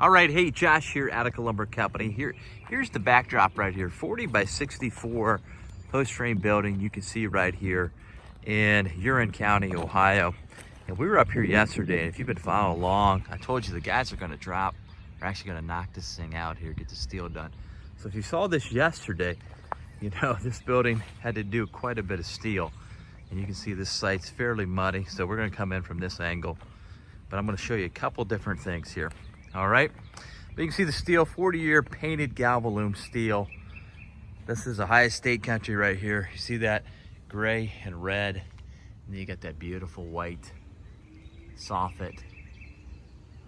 All right, hey, Josh here, Attica Lumber Company. Here's the backdrop right here, 40 by 64 post frame building. You can see right here in Huron County, Ohio. And we were up here yesterday, and if you've been following along, I told you the guys are gonna drop. We're actually gonna knock this thing out here, get the steel done. So if you saw this yesterday, you know, this building had to do quite a bit of steel. And you can see this site's fairly muddy, so we're gonna come in from this angle. But I'm gonna show you a couple different things here. All right, but you can see the steel, 40-year painted galvalume steel. This is a high estate country right here. You see that gray and red, and then you got that beautiful white soffit.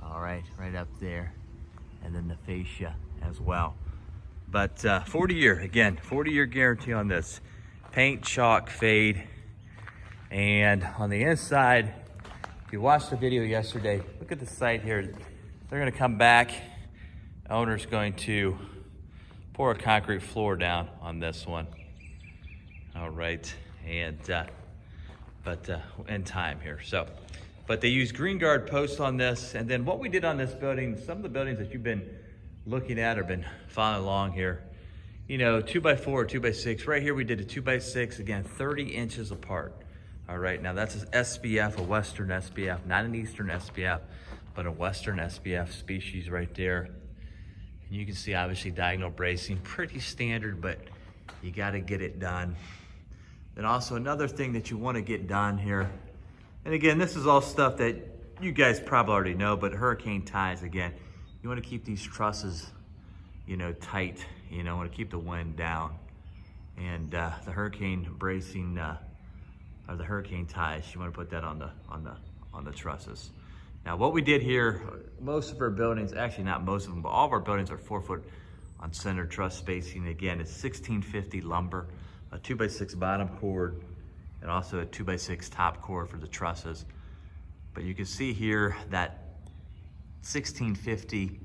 All right, right up there, and then the fascia as well. But 40-year, again, 40-year guarantee on this. Paint, chalk, fade, and on the inside, if you watched the video yesterday, look at the site here. They're gonna come back. The owner's going to pour a concrete floor down on this one. All right, and in time here. So, but they use greengard posts on this. And then what we did on this building, some of the buildings that you've been looking at or been following along here, you know, 2x4 or 2x6. Right here we did a 2x6, again, 30 inches apart. All right, now that's an SPF, a Western SPF, not an Eastern SPF, but a Western SPF species right there. And you can see obviously diagonal bracing, pretty standard, but you gotta get it done. Then also another thing that you wanna get done here, and again, this is all stuff that you guys probably already know, but hurricane ties, again, you wanna keep these trusses, you know, tight, you know, wanna keep the wind down. And the hurricane bracing, or the hurricane ties, you wanna put that on the trusses. Now what we did here, most of our buildings, actually not most of them, but all of our buildings are 4 foot on center truss spacing. Again, it's 1650 lumber, a 2x6 bottom chord, and also a 2x6 top chord for the trusses. But you can see here that 1650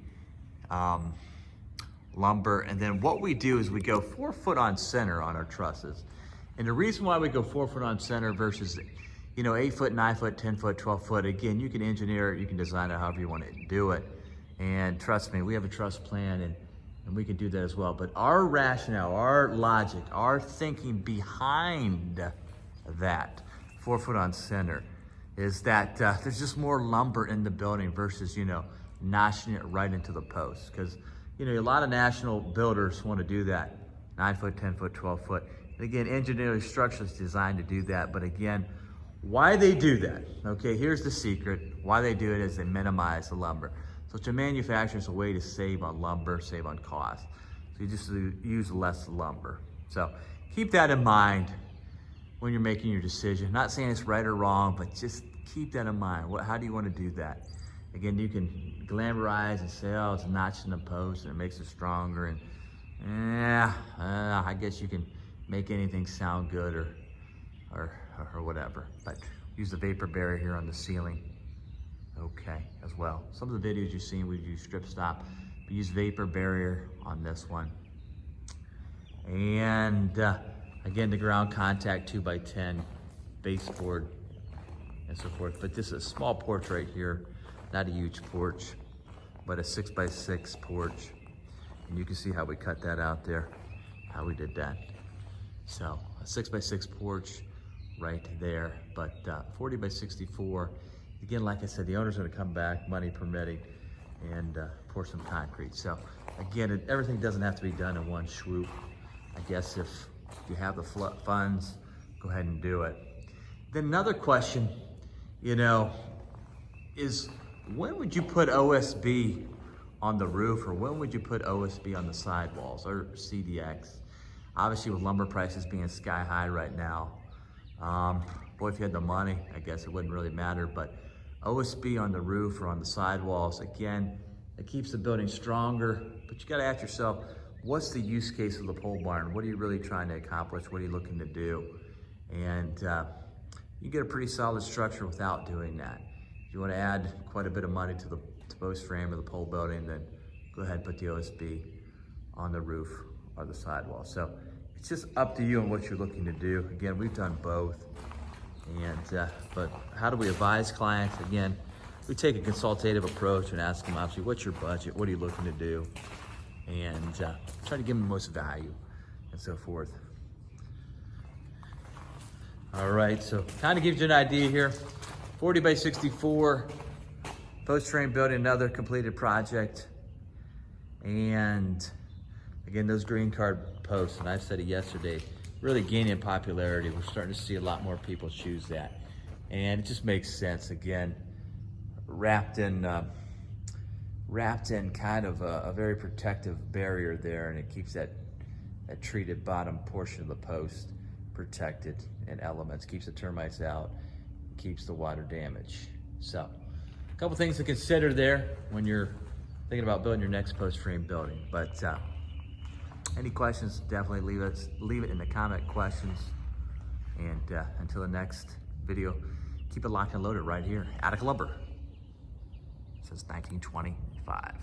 lumber. And then what we do is we go 4 foot on center on our trusses. And the reason why we go 4 foot on center versus, you know, 8 foot, 9 foot, 10 foot, 12 foot, again, you can engineer it, you can design it however you want to do it. And trust me, we have a truss plan and we can do that as well. But our rationale, our logic, our thinking behind that 4 foot on center is that there's just more lumber in the building versus, you know, notching it right into the post. Because, you know, a lot of national builders want to do that, 9 foot, 10 foot, 12 foot. And again, engineering structure is designed to do that. But again, why they do that, okay, here's the secret. Why they do it is they minimize the lumber. So to manufacture, it's a way to save on lumber, save on cost. So you just use less lumber. So keep that in mind when you're making your decision. Not saying it's right or wrong, but just keep that in mind. How do you want to do that? Again, you can glamorize and say, oh, it's a notch in the post and it makes it stronger. And yeah, I guess you can make anything sound good or whatever, but use the vapor barrier here on the ceiling, okay, as well. Some of the videos you've seen, we've used strip stop, we use vapor barrier on this one. And again, the ground contact 2x10 baseboard and so forth. But this is a small porch right here, not a huge porch, but a 6x6 porch. And you can see how we cut that out there, how we did that. So a 6x6 porch right there, but 40 by 64. Again, like I said, the owner's gonna come back, money permitting, and pour some concrete. So again, everything doesn't have to be done in one swoop. I guess if you have the funds, go ahead and do it. Then another question, you know, is when would you put OSB on the roof, or when would you put OSB on the sidewalls, or CDX? Obviously with lumber prices being sky high right now, boy, if you had the money, I guess it wouldn't really matter, but OSB on the roof or on the sidewalls, again, it keeps the building stronger, but you gotta ask yourself, what's the use case of the pole barn? What are you really trying to accomplish? What are you looking to do? And you get a pretty solid structure without doing that. If you wanna add quite a bit of money to the post frame or the pole building, then go ahead and put the OSB on the roof or the sidewall. So it's just up to you on what you're looking to do. Again, we've done both. And but how do we advise clients? Again, we take a consultative approach and ask them, obviously, what's your budget? What are you looking to do? And try to give them the most value and so forth. All right, so kind of gives you an idea here. 40 by 64 post frame building, another completed project. And again, those green card posts, and I said it yesterday, really gaining in popularity. We're starting to see a lot more people choose that. And it just makes sense, again, wrapped in kind of a very protective barrier there, and it keeps that treated bottom portion of the post protected and elements, keeps the termites out, keeps the water damage. So a couple things to consider there when you're thinking about building your next post frame building. But any questions, definitely leave it in the comment questions. And until the next video, keep it locked and loaded right here. Attic Lumber since 1925.